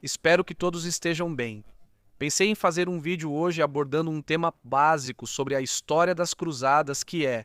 Espero que todos estejam bem. Pensei em fazer um vídeo hoje abordando um tema básico sobre a história das cruzadas, que é: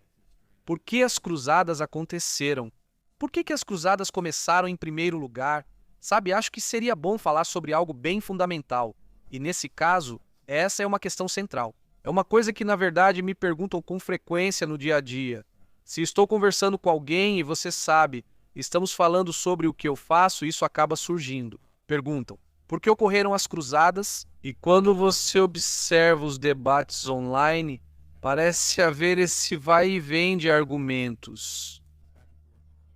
por que as cruzadas aconteceram? Por que as cruzadas começaram em primeiro lugar? Sabe, acho que seria bom falar sobre algo bem fundamental. E nesse caso, essa é uma questão central. É uma coisa que, na verdade, me perguntam com frequência no dia a dia. Se estou conversando com alguém e você sabe, estamos falando sobre o que eu faço, isso acaba surgindo. Perguntam: por que ocorreram as cruzadas? E quando você observa os debates online, parece haver esse vai e vem de argumentos.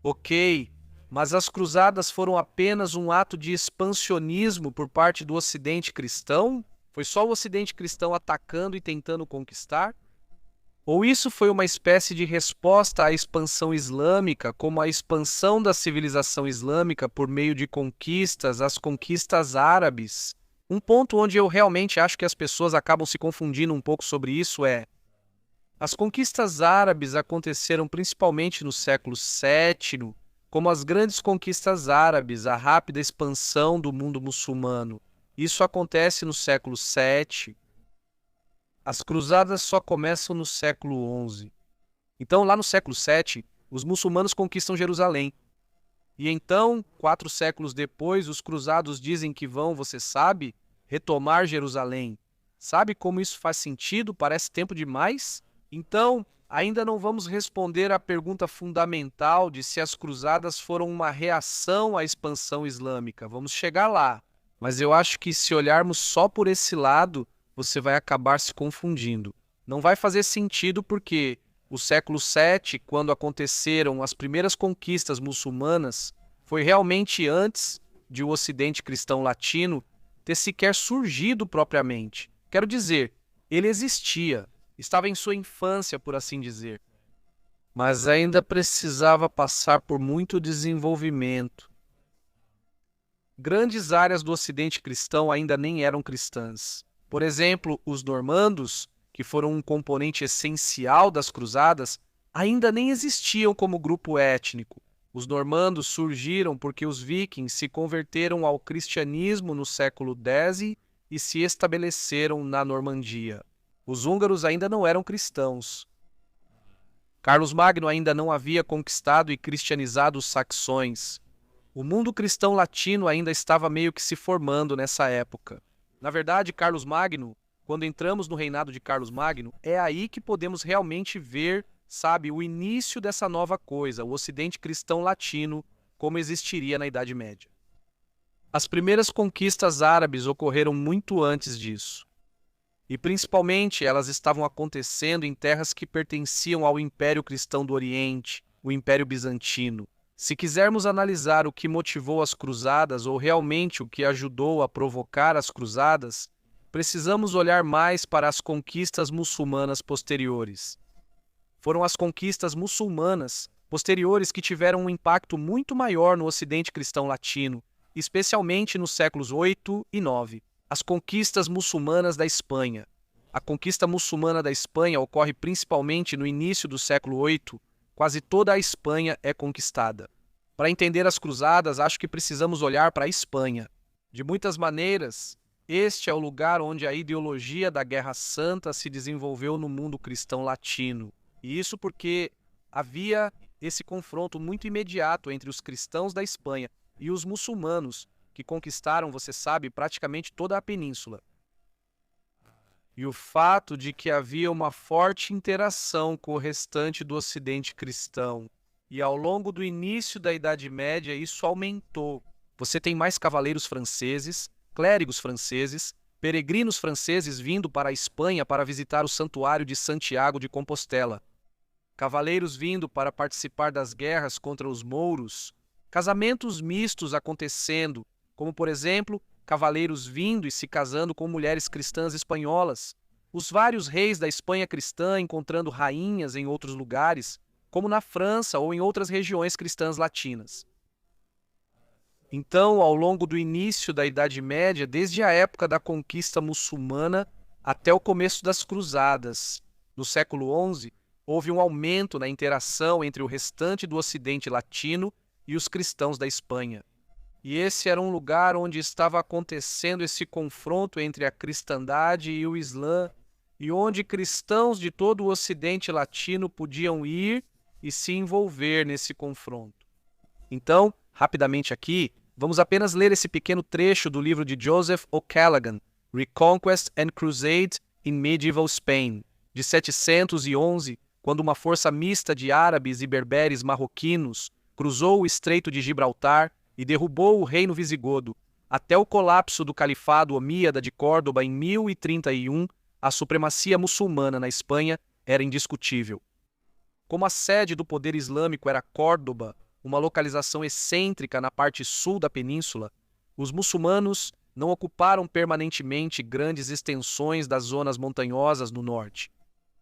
Ok, mas as cruzadas foram apenas um ato de expansionismo por parte do Ocidente cristão? Foi só o Ocidente cristão atacando e tentando conquistar? Ou isso foi uma espécie de resposta à expansão islâmica, como a expansão da civilização islâmica por meio de conquistas, as conquistas árabes? Um ponto onde eu realmente acho que as pessoas acabam se confundindo um pouco sobre isso é: as conquistas árabes aconteceram principalmente no século VII, como as grandes conquistas árabes, a rápida expansão do mundo muçulmano. Isso acontece no século VII. As cruzadas só começam no século XI. Então, lá no século VII, os muçulmanos conquistam Jerusalém. E então, 4 séculos depois, os cruzados dizem que vão, você sabe, retomar Jerusalém. Sabe como isso faz sentido? Parece tempo demais? Então, ainda não vamos responder à pergunta fundamental de se as cruzadas foram uma reação à expansão islâmica. Vamos chegar lá. Mas eu acho que se olharmos só por esse lado, você vai acabar se confundindo. Não vai fazer sentido porque o século VII, quando aconteceram as primeiras conquistas muçulmanas, foi realmente antes de o Ocidente cristão latino ter sequer surgido propriamente. Quero dizer, ele existia, estava em sua infância, por assim dizer, mas ainda precisava passar por muito desenvolvimento. Grandes áreas do Ocidente cristão ainda nem eram cristãs. Por exemplo, os normandos, que foram um componente essencial das cruzadas, ainda nem existiam como grupo étnico. Os normandos surgiram porque os vikings se converteram ao cristianismo no século X e se estabeleceram na Normandia. Os húngaros ainda não eram cristãos. Carlos Magno ainda não havia conquistado e cristianizado os saxões. O mundo cristão latino ainda estava meio que se formando nessa época. Na verdade, Carlos Magno, quando entramos no reinado de Carlos Magno, é aí que podemos realmente ver, sabe, o início dessa nova coisa, o Ocidente cristão latino, como existiria na Idade Média. As primeiras conquistas árabes ocorreram muito antes disso. E principalmente elas estavam acontecendo em terras que pertenciam ao Império Cristão do Oriente, o Império Bizantino. Se quisermos analisar o que motivou as cruzadas ou realmente o que ajudou a provocar as cruzadas, precisamos olhar mais para as conquistas muçulmanas posteriores. Foram as conquistas muçulmanas posteriores que tiveram um impacto muito maior no Ocidente cristão latino, especialmente nos séculos 8 e 9. As conquistas muçulmanas da Espanha. A conquista muçulmana da Espanha ocorre principalmente no início do século 8. Quase toda a Espanha é conquistada. Para entender as cruzadas, acho que precisamos olhar para a Espanha. De muitas maneiras, este é o lugar onde a ideologia da Guerra Santa se desenvolveu no mundo cristão latino. E isso porque havia esse confronto muito imediato entre os cristãos da Espanha e os muçulmanos, que conquistaram, você sabe, praticamente toda a península. E o fato de que havia uma forte interação com o restante do Ocidente cristão. E ao longo do início da Idade Média, isso aumentou. Você tem mais cavaleiros franceses, clérigos franceses, peregrinos franceses vindo para a Espanha para visitar o Santuário de Santiago de Compostela. Cavaleiros vindo para participar das guerras contra os mouros. Casamentos mistos acontecendo, como, por exemplo, cavaleiros vindo e se casando com mulheres cristãs espanholas, os vários reis da Espanha cristã encontrando rainhas em outros lugares, como na França ou em outras regiões cristãs latinas. Então, ao longo do início da Idade Média, desde a época da conquista muçulmana até o começo das Cruzadas, no século XI, houve um aumento na interação entre o restante do Ocidente latino e os cristãos da Espanha. E esse era um lugar onde estava acontecendo esse confronto entre a cristandade e o Islã, e onde cristãos de todo o Ocidente Latino podiam ir e se envolver nesse confronto. Então, rapidamente aqui, vamos apenas ler esse pequeno trecho do livro de Joseph O'Callaghan, Reconquest and Crusade in Medieval Spain, de 711, quando uma força mista de árabes e berberes marroquinos cruzou o Estreito de Gibraltar e derrubou o reino visigodo. Até o colapso do califado omíada de Córdoba em 1031, a supremacia muçulmana na Espanha era indiscutível. Como a sede do poder islâmico era Córdoba, uma localização excêntrica na parte sul da península, os muçulmanos não ocuparam permanentemente grandes extensões das zonas montanhosas no norte.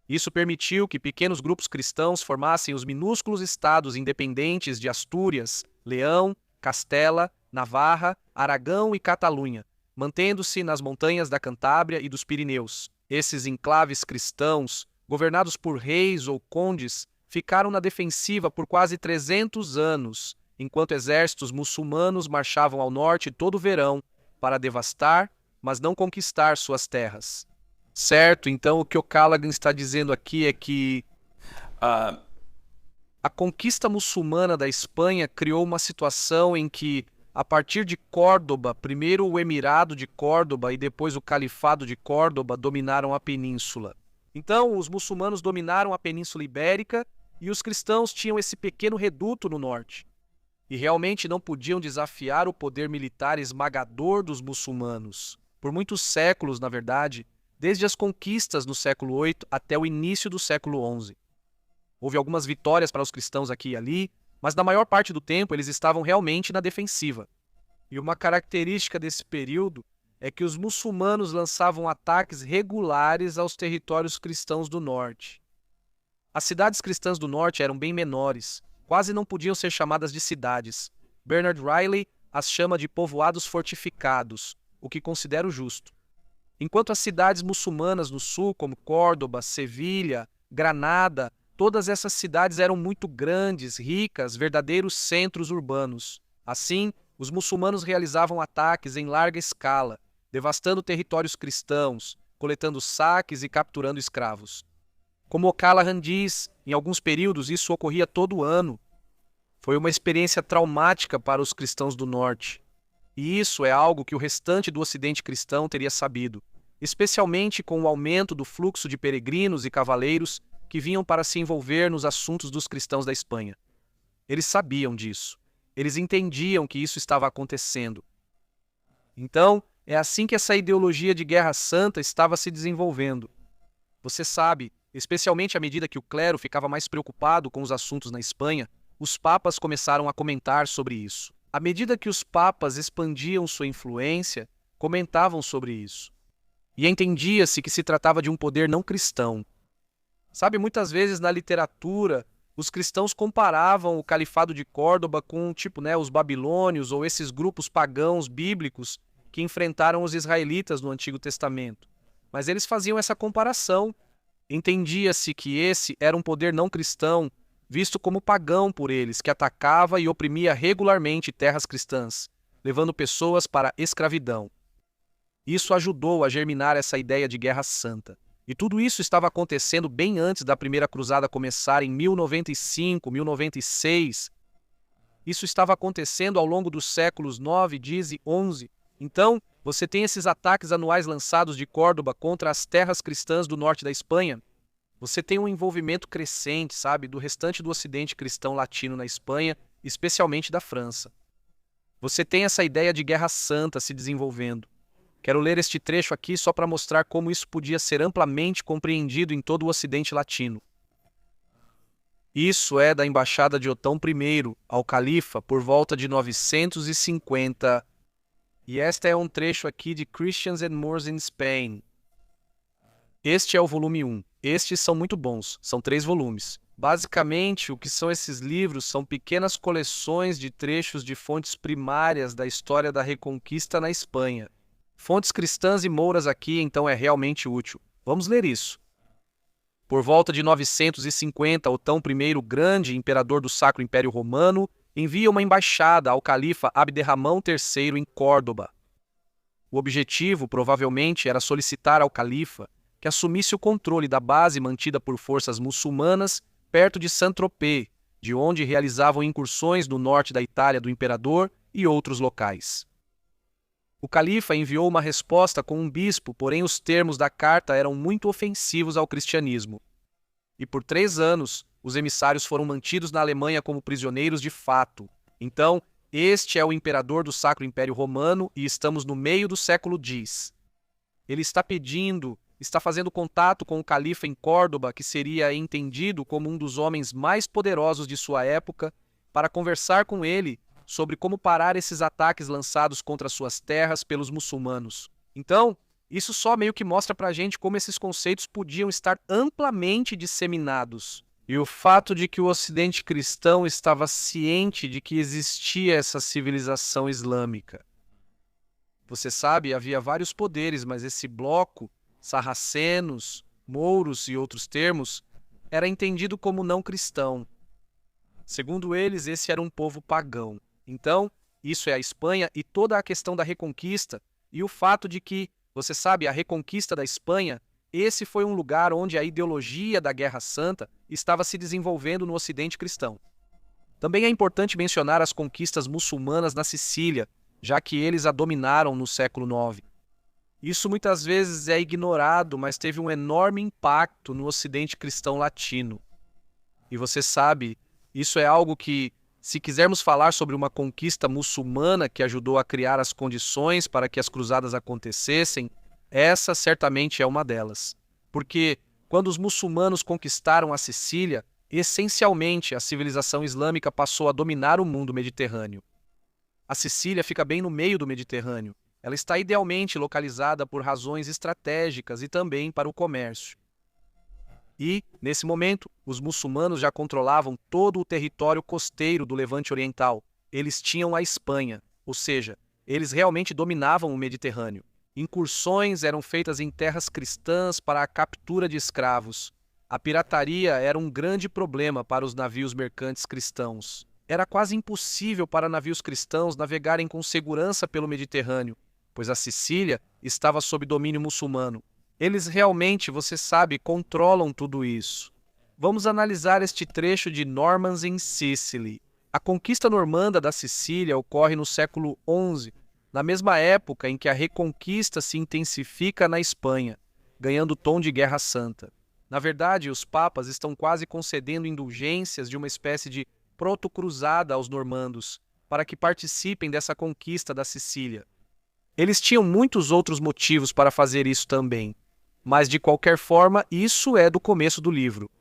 Isso permitiu que pequenos grupos cristãos formassem os minúsculos estados independentes de Astúrias, Leão, Castela, Navarra, Aragão e Catalunha, mantendo-se nas montanhas da Cantábria e dos Pirineus. Esses enclaves cristãos, governados por reis ou condes, ficaram na defensiva por quase 300 anos, enquanto exércitos muçulmanos marchavam ao norte todo o verão para devastar, mas não conquistar suas terras. Certo, então o que o Callaghan está dizendo aqui é que a conquista muçulmana da Espanha criou uma situação em que, a partir de Córdoba, primeiro o Emirado de Córdoba e depois o Califado de Córdoba dominaram a península. Então, os muçulmanos dominaram a Península Ibérica e os cristãos tinham esse pequeno reduto no norte. E realmente não podiam desafiar o poder militar esmagador dos muçulmanos. Por muitos séculos, na verdade, desde as conquistas no século VIII até o início do século XI. Houve algumas vitórias para os cristãos aqui e ali, mas na maior parte do tempo eles estavam realmente na defensiva. E uma característica desse período é que os muçulmanos lançavam ataques regulares aos territórios cristãos do norte. As cidades cristãs do norte eram bem menores, quase não podiam ser chamadas de cidades. Bernard Riley as chama de povoados fortificados, o que considero justo. Enquanto as cidades muçulmanas no sul, como Córdoba, Sevilha, Granada, todas essas cidades eram muito grandes, ricas, verdadeiros centros urbanos. Assim, os muçulmanos realizavam ataques em larga escala, devastando territórios cristãos, coletando saques e capturando escravos. Como O'Callaghan diz, em alguns períodos isso ocorria todo ano. Foi uma experiência traumática para os cristãos do norte. E isso é algo que o restante do Ocidente cristão teria sabido, especialmente com o aumento do fluxo de peregrinos e cavaleiros que vinham para se envolver nos assuntos dos cristãos da Espanha. Eles sabiam disso. Eles entendiam que isso estava acontecendo. Então, é assim que essa ideologia de guerra santa estava se desenvolvendo. Você sabe, especialmente à medida que o clero ficava mais preocupado com os assuntos na Espanha, os papas começaram a comentar sobre isso. À medida que os papas expandiam sua influência, comentavam sobre isso. E entendia-se que se tratava de um poder não cristão. Sabe, muitas vezes na literatura, os cristãos comparavam o Califado de Córdoba com, os babilônios ou esses grupos pagãos bíblicos que enfrentaram os israelitas no Antigo Testamento. Mas eles faziam essa comparação. Entendia-se que esse era um poder não cristão, visto como pagão por eles, que atacava e oprimia regularmente terras cristãs, levando pessoas para a escravidão. Isso ajudou a germinar essa ideia de guerra santa. E tudo isso estava acontecendo bem antes da primeira cruzada começar em 1095, 1096. Isso estava acontecendo ao longo dos séculos 9, 10 e 11. Então, você tem esses ataques anuais lançados de Córdoba contra as terras cristãs do norte da Espanha. Você tem um envolvimento crescente, do restante do Ocidente cristão latino na Espanha, especialmente da França. Você tem essa ideia de guerra santa se desenvolvendo. Quero ler este trecho aqui só para mostrar como isso podia ser amplamente compreendido em todo o Ocidente latino. Isso é da embaixada de Otão I ao califa por volta de 950. E este é um trecho aqui de Christians and Moors in Spain. Este é o volume 1. Estes são muito bons, são 3 volumes. Basicamente, o que são esses livros são pequenas coleções de trechos de fontes primárias da história da Reconquista na Espanha. Fontes cristãs e mouras aqui, então, é realmente útil. Vamos ler isso. Por volta de 950, Otão I, grande imperador do Sacro Império Romano, envia uma embaixada ao califa Abderramão III em Córdoba. O objetivo, provavelmente, era solicitar ao califa que assumisse o controle da base mantida por forças muçulmanas perto de Saint-Tropez, de onde realizavam incursões no norte da Itália do imperador e outros locais. O califa enviou uma resposta com um bispo, porém os termos da carta eram muito ofensivos ao cristianismo. E por 3 anos, os emissários foram mantidos na Alemanha como prisioneiros de fato. Então, este é o imperador do Sacro Império Romano e estamos no meio do século X. Ele está fazendo contato com o califa em Córdoba, que seria entendido como um dos homens mais poderosos de sua época, para conversar com ele sobre como parar esses ataques lançados contra suas terras pelos muçulmanos. Então, isso só meio que mostra pra gente como esses conceitos podiam estar amplamente disseminados. E o fato de que o Ocidente cristão estava ciente de que existia essa civilização islâmica. Você sabe, havia vários poderes, mas esse bloco, sarracenos, mouros e outros termos, era entendido como não cristão. Segundo eles, esse era um povo pagão. Então, isso é a Espanha e toda a questão da Reconquista e o fato de que, você sabe, a Reconquista da Espanha, esse foi um lugar onde a ideologia da Guerra Santa estava se desenvolvendo no Ocidente cristão. Também é importante mencionar as conquistas muçulmanas na Sicília, já que eles a dominaram no século IX. Isso muitas vezes é ignorado, mas teve um enorme impacto no Ocidente cristão latino. E você sabe, isso é algo que, se quisermos falar sobre uma conquista muçulmana que ajudou a criar as condições para que as cruzadas acontecessem, essa certamente é uma delas. Porque, quando os muçulmanos conquistaram a Sicília, essencialmente a civilização islâmica passou a dominar o mundo mediterrâneo. A Sicília fica bem no meio do Mediterrâneo. Ela está idealmente localizada por razões estratégicas e também para o comércio. E, nesse momento, os muçulmanos já controlavam todo o território costeiro do Levante Oriental. Eles tinham a Espanha, ou seja, eles realmente dominavam o Mediterrâneo. Incursões eram feitas em terras cristãs para a captura de escravos. A pirataria era um grande problema para os navios mercantes cristãos. Era quase impossível para navios cristãos navegarem com segurança pelo Mediterrâneo, pois a Sicília estava sob domínio muçulmano. Eles realmente, você sabe, controlam tudo isso. Vamos analisar este trecho de Normans in Sicily. A conquista normanda da Sicília ocorre no século XI, na mesma época em que a Reconquista se intensifica na Espanha, ganhando tom de Guerra Santa. Na verdade, os papas estão quase concedendo indulgências de uma espécie de proto-cruzada aos normandos, para que participem dessa conquista da Sicília. Eles tinham muitos outros motivos para fazer isso também, mas de qualquer forma, isso é do começo do livro.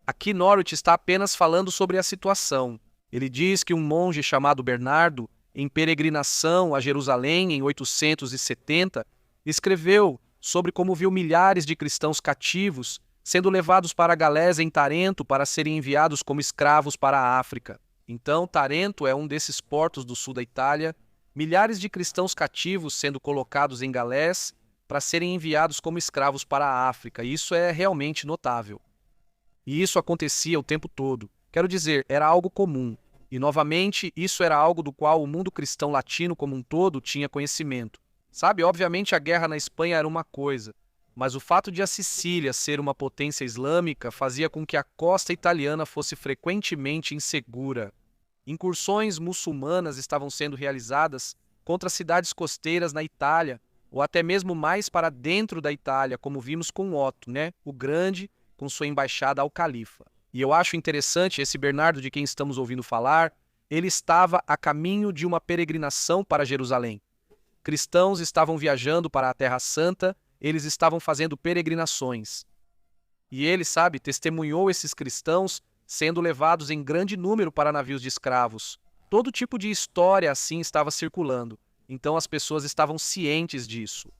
Aqui Norwich está apenas falando sobre a situação. Ele diz que um monge chamado Bernardo, em peregrinação a Jerusalém em 870, escreveu sobre como viu milhares de cristãos cativos sendo levados para Galésia em Tarento para serem enviados como escravos para a África. Então, Tarento é um desses portos do sul da Itália, milhares de cristãos cativos sendo colocados em galés para serem enviados como escravos para a África. Isso é realmente notável. E isso acontecia o tempo todo. Quero dizer, era algo comum. E, novamente, isso era algo do qual o mundo cristão latino como um todo tinha conhecimento. Sabe, obviamente a guerra na Espanha era uma coisa, mas o fato de a Sicília ser uma potência islâmica fazia com que a costa italiana fosse frequentemente insegura. Incursões muçulmanas estavam sendo realizadas contra cidades costeiras na Itália, ou até mesmo mais para dentro da Itália, como vimos com Otto, o Grande, com sua embaixada ao califa. E eu acho interessante, esse Bernardo de quem estamos ouvindo falar, ele estava a caminho de uma peregrinação para Jerusalém. Cristãos estavam viajando para a Terra Santa, eles estavam fazendo peregrinações. E ele, sabe, testemunhou esses cristãos sendo levados em grande número para navios de escravos. Todo tipo de história assim estava circulando, então as pessoas estavam cientes disso.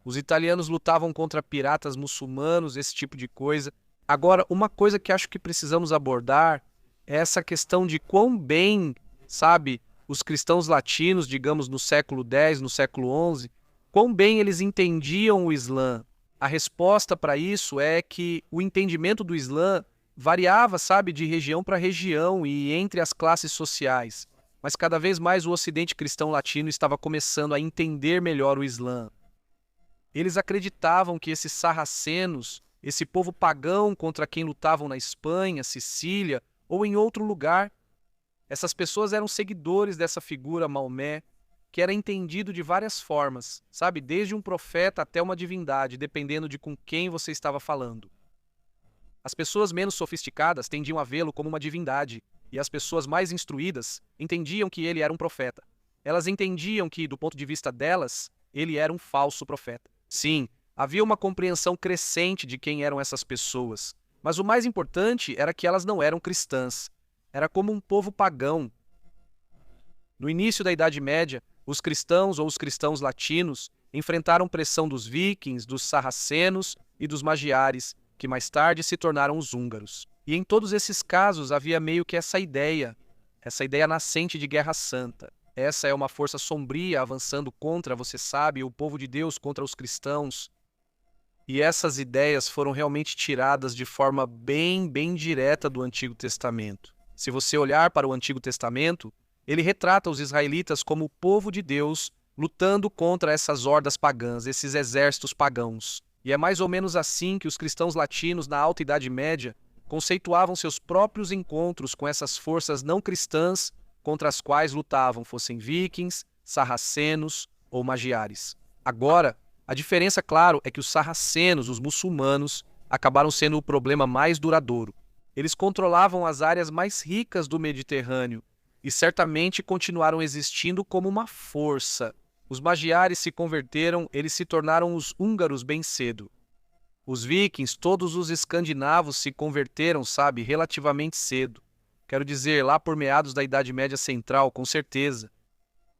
Os italianos lutavam contra piratas muçulmanos, esse tipo de coisa. Agora, uma coisa que acho que precisamos abordar é essa questão de quão bem, sabe, os cristãos latinos, digamos no século X, no século XI, quão bem eles entendiam o Islã. A resposta para isso é que o entendimento do Islã variava, sabe, de região para região e entre as classes sociais, mas cada vez mais o Ocidente cristão latino estava começando a entender melhor o Islã. Eles acreditavam que esses sarracenos, esse povo pagão contra quem lutavam na Espanha, Sicília ou em outro lugar, essas pessoas eram seguidores dessa figura Maomé, que era entendido de várias formas, sabe? Desde um profeta até uma divindade, dependendo de com quem você estava falando. As pessoas menos sofisticadas tendiam a vê-lo como uma divindade, e as pessoas mais instruídas entendiam que ele era um profeta. Elas entendiam que, do ponto de vista delas, ele era um falso profeta. Sim, havia uma compreensão crescente de quem eram essas pessoas, mas o mais importante era que elas não eram cristãs. Era como um povo pagão. No início da Idade Média, os cristãos ou os cristãos latinos enfrentaram pressão dos vikings, dos sarracenos e dos magiares, que mais tarde se tornaram os húngaros. E em todos esses casos havia meio que essa ideia nascente de guerra santa. Essa é uma força sombria avançando contra, você sabe, o povo de Deus contra os cristãos. E essas ideias foram realmente tiradas de forma bem direta do Antigo Testamento. Se você olhar para o Antigo Testamento, ele retrata os israelitas como o povo de Deus lutando contra essas hordas pagãs, esses exércitos pagãos. E é mais ou menos assim que os cristãos latinos na Alta Idade Média conceituavam seus próprios encontros com essas forças não cristãs contra as quais lutavam, fossem vikings, sarracenos ou magiares. Agora, a diferença, claro, é que os sarracenos, os muçulmanos, acabaram sendo o problema mais duradouro. Eles controlavam as áreas mais ricas do Mediterrâneo e certamente continuaram existindo como uma força. Os magiares se converteram, eles se tornaram os húngaros bem cedo. Os vikings, todos os escandinavos se converteram, sabe, relativamente cedo. Quero dizer, lá por meados da Idade Média Central, com certeza.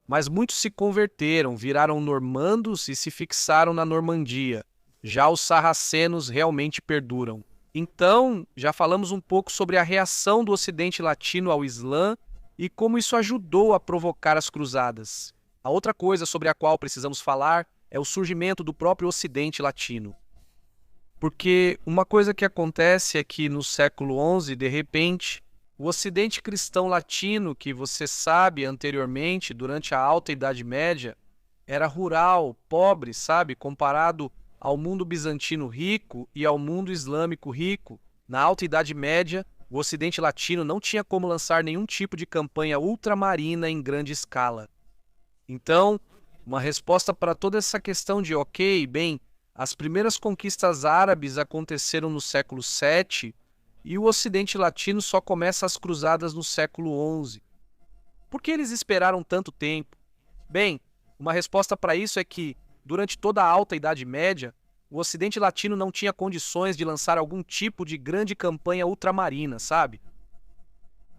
Mas muitos se converteram, viraram normandos e se fixaram na Normandia. Já os sarracenos realmente perduram. Então, já falamos um pouco sobre a reação do Ocidente Latino ao Islã e como isso ajudou a provocar as cruzadas. A outra coisa sobre a qual precisamos falar é o surgimento do próprio Ocidente Latino. Porque uma coisa que acontece é que no século XI, de repente, o Ocidente cristão latino, que você sabe anteriormente, durante a Alta Idade Média, era rural, pobre, sabe, comparado ao mundo bizantino rico e ao mundo islâmico rico. Na Alta Idade Média, o Ocidente Latino não tinha como lançar nenhum tipo de campanha ultramarina em grande escala. Então, uma resposta para toda essa questão de, ok, bem, as primeiras conquistas árabes aconteceram no século VII e o Ocidente Latino só começa as cruzadas no século XI. Por que eles esperaram tanto tempo? Bem, uma resposta para isso é que, durante toda a Alta Idade Média, o Ocidente Latino não tinha condições de lançar algum tipo de grande campanha ultramarina, sabe?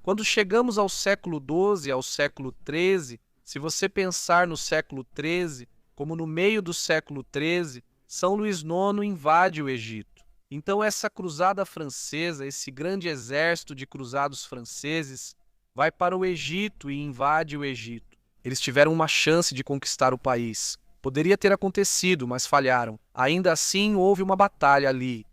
Quando chegamos ao século XII, ao século XIII, se você pensar no século XIII, como no meio do século XIII, São Luís IX invade o Egito. Então essa cruzada francesa, esse grande exército de cruzados franceses, vai para o Egito e invade o Egito. Eles tiveram uma chance de conquistar o país. Poderia ter acontecido, mas falharam. Ainda assim, houve uma batalha ali.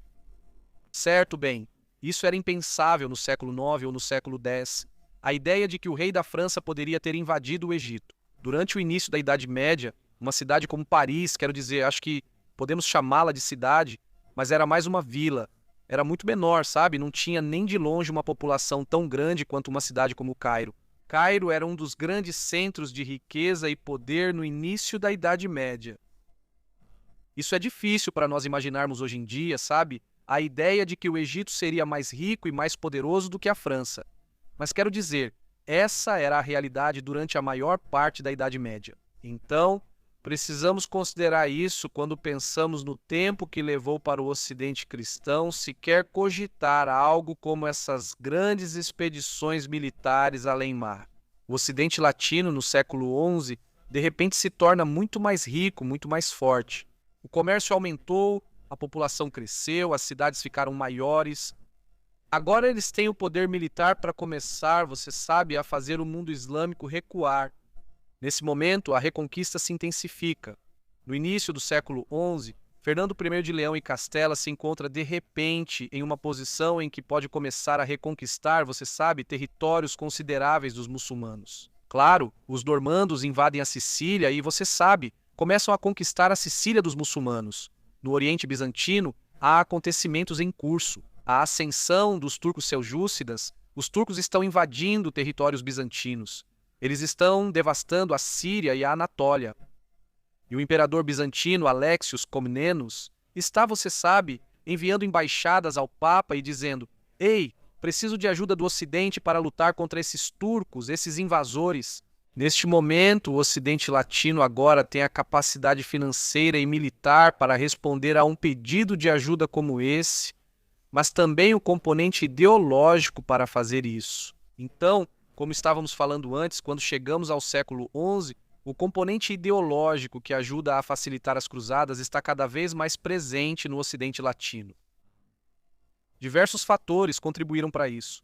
Certo, bem, isso era impensável no século IX ou no século X. A ideia de que o rei da França poderia ter invadido o Egito. Durante o início da Idade Média, uma cidade como Paris, quero dizer, acho que podemos chamá-la de cidade, mas era mais uma vila. Era muito menor, sabe? Não tinha nem de longe uma população tão grande quanto uma cidade como Cairo. Cairo era um dos grandes centros de riqueza e poder no início da Idade Média. Isso é difícil para nós imaginarmos hoje em dia, sabe? A ideia de que o Egito seria mais rico e mais poderoso do que a França. Mas quero dizer, essa era a realidade durante a maior parte da Idade Média. Então, precisamos considerar isso quando pensamos no tempo que levou para o Ocidente cristão sequer cogitar algo como essas grandes expedições militares além-mar. O Ocidente Latino, no século XI, de repente se torna muito mais rico, muito mais forte. O comércio aumentou, a população cresceu, as cidades ficaram maiores. Agora eles têm o poder militar para começar, você sabe, a fazer o mundo islâmico recuar. Nesse momento, a reconquista se intensifica. No início do século XI, Fernando I de Leão e Castela se encontra de repente em uma posição em que pode começar a reconquistar, você sabe, territórios consideráveis dos muçulmanos. Claro, os normandos invadem a Sicília e, você sabe, começam a conquistar a Sicília dos muçulmanos. No Oriente Bizantino, há acontecimentos em curso. A ascensão dos turcos seljúcidas, os turcos estão invadindo territórios bizantinos. Eles estão devastando a Síria e a Anatólia. E o imperador bizantino Alexios Comnenos está, você sabe, enviando embaixadas ao Papa e dizendo: "Ei, preciso de ajuda do Ocidente para lutar contra esses turcos, esses invasores." Neste momento, o Ocidente Latino agora tem a capacidade financeira e militar para responder a um pedido de ajuda como esse, mas também o componente ideológico para fazer isso. Então, como estávamos falando antes, quando chegamos ao século XI, o componente ideológico que ajuda a facilitar as cruzadas está cada vez mais presente no Ocidente Latino. Diversos fatores contribuíram para isso.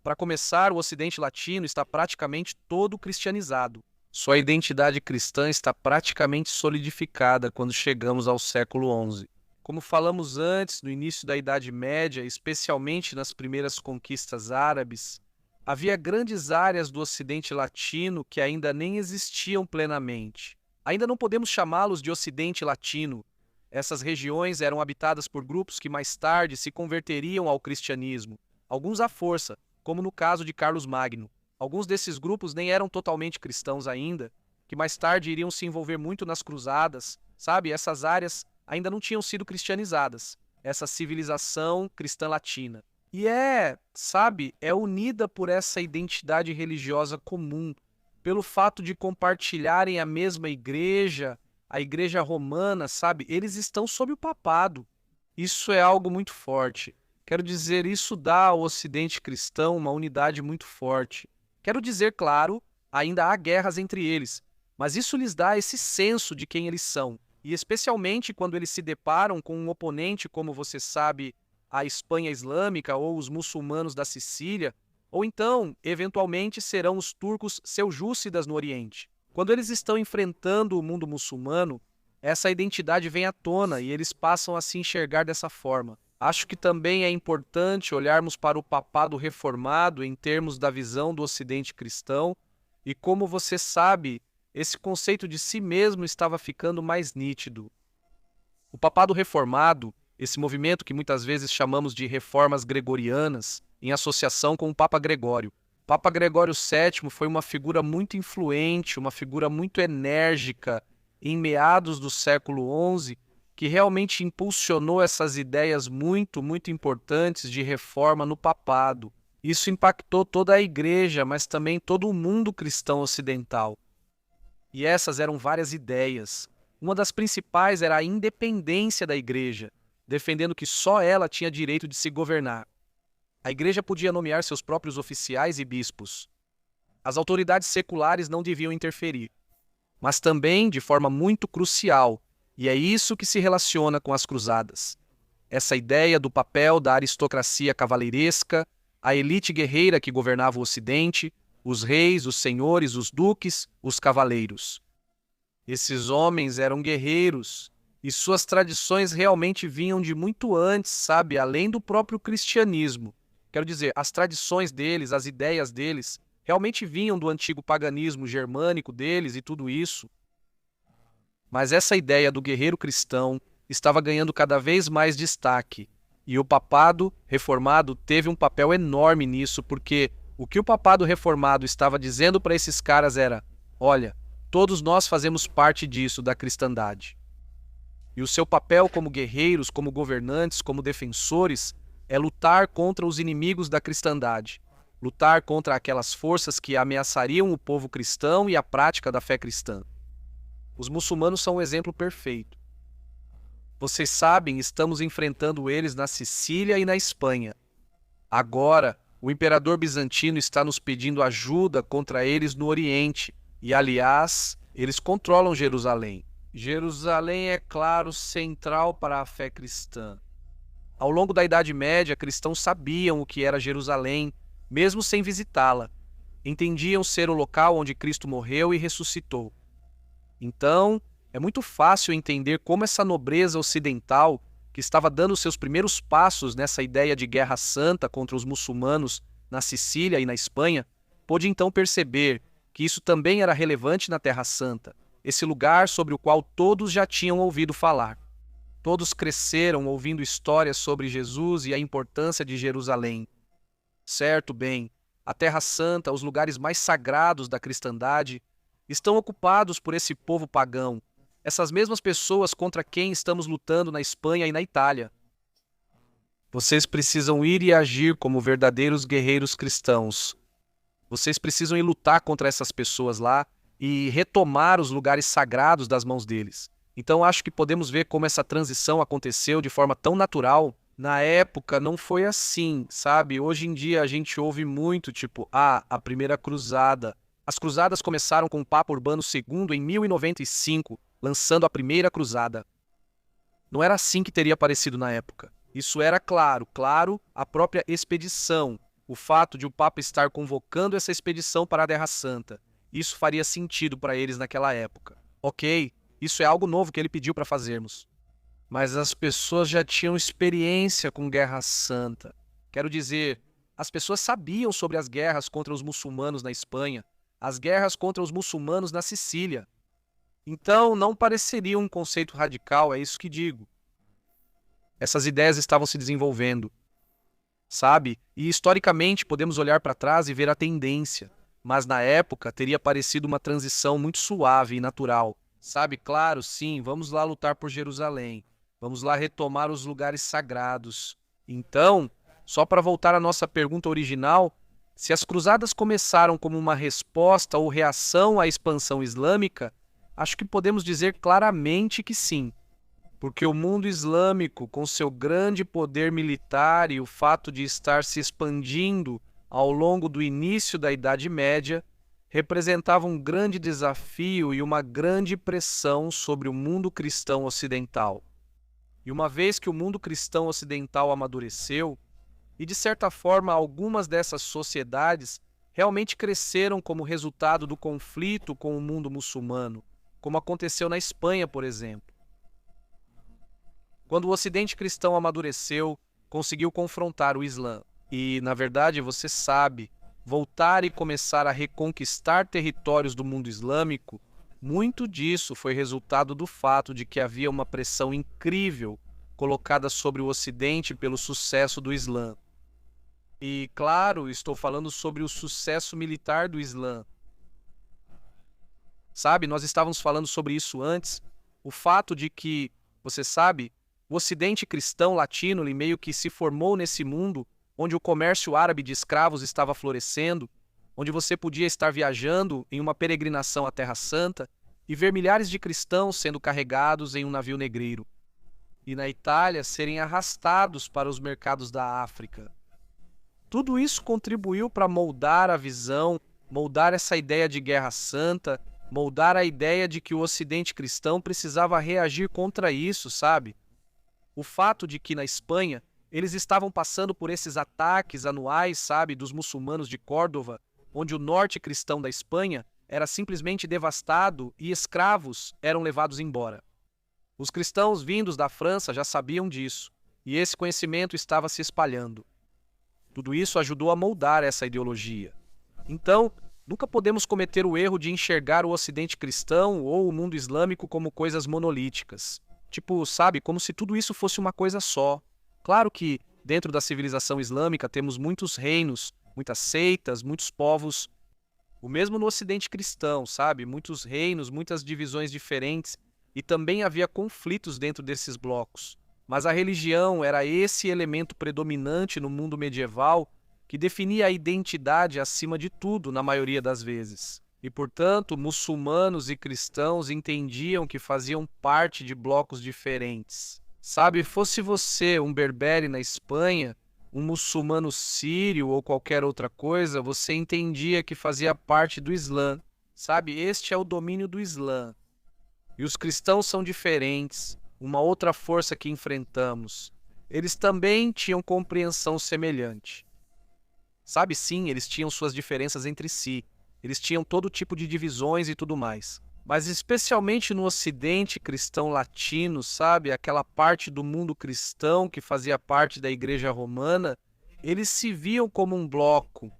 Para começar, o Ocidente Latino está praticamente todo cristianizado. Sua identidade cristã está praticamente solidificada quando chegamos ao século XI. Como falamos antes, no início da Idade Média, especialmente nas primeiras conquistas árabes, havia grandes áreas do Ocidente Latino que ainda nem existiam plenamente. Ainda não podemos chamá-los de Ocidente Latino. Essas regiões eram habitadas por grupos que mais tarde se converteriam ao cristianismo, alguns à força, como no caso de Carlos Magno. Alguns desses grupos nem eram totalmente cristãos ainda, que mais tarde iriam se envolver muito nas cruzadas, sabe? Essas áreas ainda não tinham sido cristianizadas, essa civilização cristã latina. E é unida por essa identidade religiosa comum, pelo fato de compartilharem a mesma igreja, a igreja romana, sabe? Eles estão sob o papado. Isso é algo muito forte. Quero dizer, isso dá ao Ocidente cristão uma unidade muito forte. Quero dizer, claro, ainda há guerras entre eles, mas isso lhes dá esse senso de quem eles são. E especialmente quando eles se deparam com um oponente, como você sabe, a Espanha Islâmica ou os muçulmanos da Sicília, ou então, eventualmente, serão os turcos seljúcidas no Oriente. Quando eles estão enfrentando o mundo muçulmano, essa identidade vem à tona e eles passam a se enxergar dessa forma. Acho que também é importante olharmos para o papado reformado em termos da visão do Ocidente cristão, e como você sabe, esse conceito de si mesmo estava ficando mais nítido. O papado reformado, esse movimento que muitas vezes chamamos de reformas gregorianas, em associação com o Papa Gregório. O Papa Gregório VII foi uma figura muito influente, uma figura muito enérgica em meados do século XI, que realmente impulsionou essas ideias muito importantes de reforma no papado. Isso impactou toda a igreja, mas também todo o mundo cristão ocidental. E essas eram várias ideias. Uma das principais era a independência da igreja, defendendo que só ela tinha direito de se governar. A igreja podia nomear seus próprios oficiais e bispos. As autoridades seculares não deviam interferir. Mas também, de forma muito crucial, e é isso que se relaciona com as cruzadas, essa ideia do papel da aristocracia cavaleiresca, a elite guerreira que governava o Ocidente, os reis, os senhores, os duques, os cavaleiros. Esses homens eram guerreiros, e suas tradições realmente vinham de muito antes, sabe? Além do próprio cristianismo. Quero dizer, as tradições deles, as ideias deles, realmente vinham do antigo paganismo germânico deles e tudo isso. Mas essa ideia do guerreiro cristão estava ganhando cada vez mais destaque. E o papado reformado teve um papel enorme nisso, porque o que o papado reformado estava dizendo para esses caras era: olha, todos nós fazemos parte disso, da cristandade. E o seu papel como guerreiros, como governantes, como defensores, é lutar contra os inimigos da cristandade. Lutar contra aquelas forças que ameaçariam o povo cristão e a prática da fé cristã. Os muçulmanos são um exemplo perfeito. Vocês sabem, estamos enfrentando eles na Sicília e na Espanha. Agora, o imperador bizantino está nos pedindo ajuda contra eles no Oriente. E, aliás, eles controlam Jerusalém. Jerusalém é, claro, central para a fé cristã. Ao longo da Idade Média, cristãos sabiam o que era Jerusalém, mesmo sem visitá-la. Entendiam ser o local onde Cristo morreu e ressuscitou. Então, É muito fácil entender como essa nobreza ocidental, que estava dando seus primeiros passos nessa ideia de guerra santa contra os muçulmanos na Sicília e na Espanha, pôde então perceber que isso também era relevante na Terra Santa, esse lugar sobre o qual todos já tinham ouvido falar. Todos cresceram ouvindo histórias sobre Jesus e a importância de Jerusalém. Certo, bem, a Terra Santa, os lugares mais sagrados da cristandade, estão ocupados por esse povo pagão, essas mesmas pessoas contra quem estamos lutando na Espanha e na Itália. Vocês precisam ir e agir como verdadeiros guerreiros cristãos. Vocês precisam ir lutar contra essas pessoas lá e retomar os lugares sagrados das mãos deles. Então acho que podemos ver como essa transição aconteceu de forma tão natural. Na época não foi assim, sabe? Hoje em dia a gente ouve muito, tipo, a primeira cruzada. As cruzadas começaram com o Papa Urbano II em 1095, lançando a primeira cruzada. Não era assim que teria aparecido na época. Isso era claro, a própria expedição, o fato de o Papa estar convocando essa expedição para a Terra Santa. Isso faria sentido para eles naquela época. Ok, isso é algo novo que ele pediu para fazermos. Mas as pessoas já tinham experiência com Guerra Santa. Quero dizer, as pessoas sabiam sobre as guerras contra os muçulmanos na Espanha, as guerras contra os muçulmanos na Sicília. Então, não pareceria um conceito radical, é isso que digo. Essas ideias estavam se desenvolvendo, sabe? E historicamente podemos olhar para trás e ver a tendência, mas na época teria parecido uma transição muito suave e natural. Sabe, claro, sim, vamos lá lutar por Jerusalém. Vamos lá retomar os lugares sagrados. Então, só para voltar à nossa pergunta original, se as cruzadas começaram como uma resposta ou reação à expansão islâmica, acho que podemos dizer claramente que sim. Porque o mundo islâmico, com seu grande poder militar e o fato de estar se expandindo ao longo do início da Idade Média, representava um grande desafio e uma grande pressão sobre o mundo cristão ocidental. E uma vez que o mundo cristão ocidental amadureceu, e de certa forma algumas dessas sociedades realmente cresceram como resultado do conflito com o mundo muçulmano, como aconteceu na Espanha, por exemplo. Quando o Ocidente cristão amadureceu, conseguiu confrontar o Islã. E, na verdade, você sabe, voltar e começar a reconquistar territórios do mundo islâmico, muito disso foi resultado do fato de que havia uma pressão incrível colocada sobre o Ocidente pelo sucesso do Islã. E, claro, estou falando sobre o sucesso militar do Islã. Sabe, nós estávamos falando sobre isso antes. O fato de que, você sabe, o Ocidente cristão latino ele meio que se formou nesse mundo onde o comércio árabe de escravos estava florescendo, onde você podia estar viajando em uma peregrinação à Terra Santa e ver milhares de cristãos sendo carregados em um navio negreiro. E na Itália serem arrastados para os mercados da África. Tudo isso contribuiu para moldar a visão, moldar essa ideia de guerra santa, moldar a ideia de que o Ocidente cristão precisava reagir contra isso, sabe? O fato de que na Espanha eles estavam passando por esses ataques anuais, sabe, dos muçulmanos de Córdoba, onde o norte cristão da Espanha era simplesmente devastado e escravos eram levados embora. Os cristãos vindos da França já sabiam disso, e esse conhecimento estava se espalhando. Tudo isso ajudou a moldar essa ideologia. Então, nunca podemos cometer o erro de enxergar o Ocidente cristão ou o mundo islâmico como coisas monolíticas. Tipo, sabe, como se tudo isso fosse uma coisa só. Claro que, dentro da civilização islâmica, temos muitos reinos, muitas seitas, muitos povos. O mesmo no Ocidente cristão, sabe? Muitos reinos, muitas divisões diferentes. E também havia conflitos dentro desses blocos. Mas a religião era esse elemento predominante no mundo medieval que definia a identidade acima de tudo, na maioria das vezes. E, portanto, muçulmanos e cristãos entendiam que faziam parte de blocos diferentes. Sabe, fosse você um berbere na Espanha, um muçulmano sírio ou qualquer outra coisa, você entendia que fazia parte do Islã. Sabe, este é o domínio do Islã. E os cristãos são diferentes, uma outra força que enfrentamos. Eles também tinham compreensão semelhante. Sabe, sim, eles tinham suas diferenças entre si. Eles tinham todo tipo de divisões e tudo mais. Mas especialmente no Ocidente cristão latino, sabe? Aquela parte do mundo cristão que fazia parte da Igreja Romana, eles se viam como um bloco.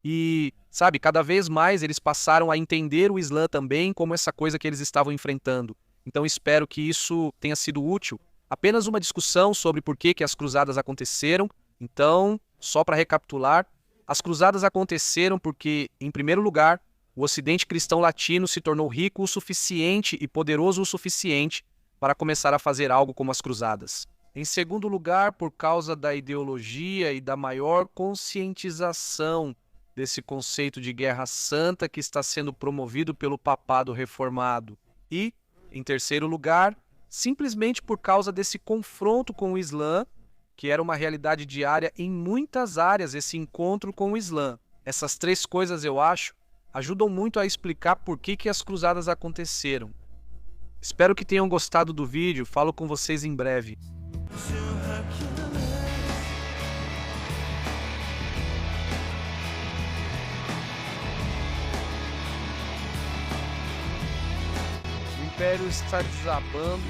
E, sabe, cada vez mais eles passaram a entender o Islã também como essa coisa que eles estavam enfrentando. Então espero que isso tenha sido útil. Apenas uma discussão sobre por que as cruzadas aconteceram. Então, só para recapitular, as cruzadas aconteceram porque, em primeiro lugar, o Ocidente cristão latino se tornou rico o suficiente e poderoso o suficiente para começar a fazer algo como as cruzadas. Em segundo lugar, por causa da ideologia e da maior conscientização desse conceito de guerra santa que está sendo promovido pelo papado reformado. E, em terceiro lugar, simplesmente por causa desse confronto com o Islã, que era uma realidade diária em muitas áreas, esse encontro com o Islã. Essas três coisas, eu acho, ajudam muito a explicar por que as cruzadas aconteceram. Espero que tenham gostado do vídeo, falo com vocês em breve. O Império está desabando